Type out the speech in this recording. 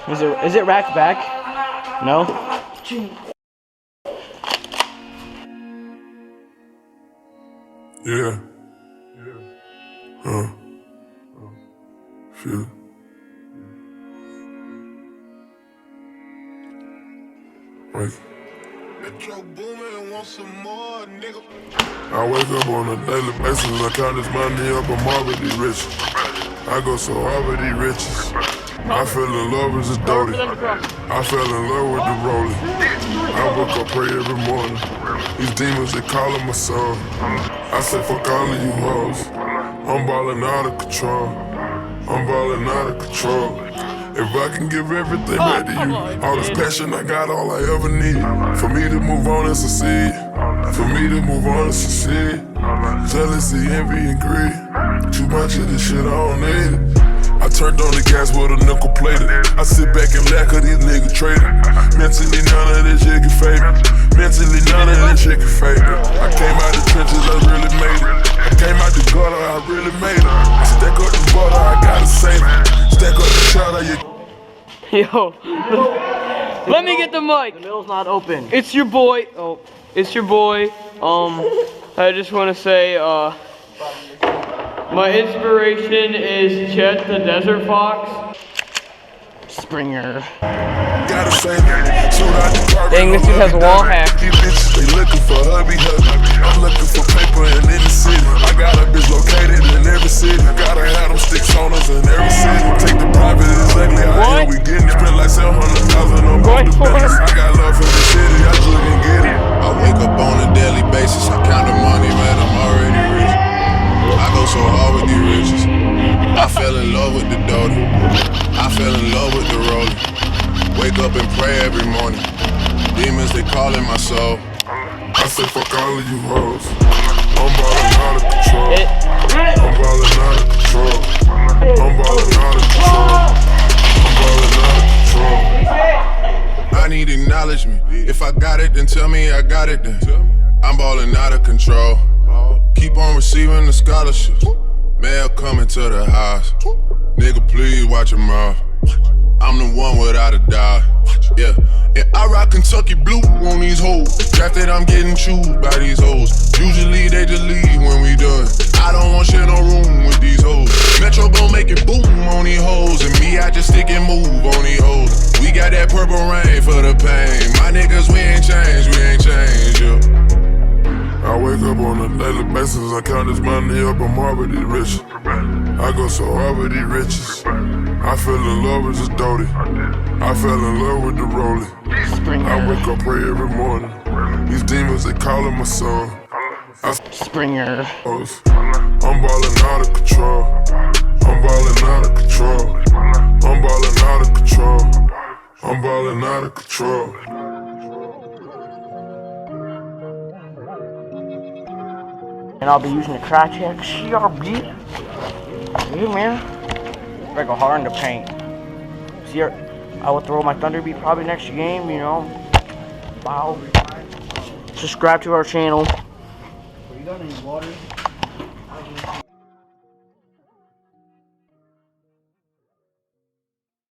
Is it racked back? No? Yeah. Feel. Wait. I wake up on a daily basis, I count this money up, I'm already rich. I go so hard with these riches. I fell in love with the Doty. I fell in love with the rolling. I wake up, pray every morning. These demons, they calling my son. I say fuck all of you hoes. I'm ballin' out of control. I'm ballin' out of control. If I can give everything back to you, all this passion I got, all I ever need. For me to move on and succeed. For me to move on and succeed. Jealousy, envy, and greed. Too much of this shit, I don't need it. I turned on the gas with a nickel plated. I sit back and laugh cause these niggas traded. Mentally none of this shit can fade me. Mentally none of this shit can fade me. I came out the trenches, I really made it. I came out the gutter, I really made it. I stack up the butter, I gotta save it. Stack up the cheddar, you. Yo, let me get the mic. The middle's not open. It's your boy. Oh, it's your boy. I just want to say, my inspiration is Chet the Desert Fox. Springer. Gotta save it. Dang, this dude has a wall hack. These bitches, they looking for hubby. I'm looking for paper in any city. I got a bitch located in every city. Gotta have them sticks on us in every city. Take the private, it's ugly out here. We getting spent like 700,000 on both the business. I got love for the city, I just can get it. I wake up on a daily basis. I count the money, man, I'm already rich. I go so hard with these riches. I fell in love with the Doty. I fell in love with the rolling. Wake up and pray every morning. Demons, they calling my soul. I say fuck all of you hoes. I'm ballin' out of control. I'm ballin' out of control. I'm ballin' out of control. I'm ballin' out of control. I need acknowledgement. If I got it, then tell me I got it then. I'm ballin' out of control. Keep on receiving the scholarships. Mail coming to the house. Nigga, please watch your mouth. I'm the one without a doubt. Yeah, and I rock Kentucky blue on these hoes. Drafted, I'm getting chewed by these hoes. Usually they just leave when we done. I don't want share no room with these hoes. Metro gon' make it boom on these hoes. And me, I just stick and move on these hoes. We got that purple rain for the pain. My niggas, we ain't changed, yeah. I wake up on a daily basis, I count this money up, I'm already rich. I go so hard with these riches. I fell in love with the Doty. I fell in love with the rolling. I wake up, pray every morning. These demons, they calling my soul. Springer. I'm ballin' out of control. I'm ballin' out of control. I'm ballin' out of control. I'm ballin' out of control. And I'll be using the Crytek CRB. Yeah, man. I go hard in the paint. See, I will throw my Thunder Beat probably next game, you know. Wow. Subscribe to our channel. You got any water?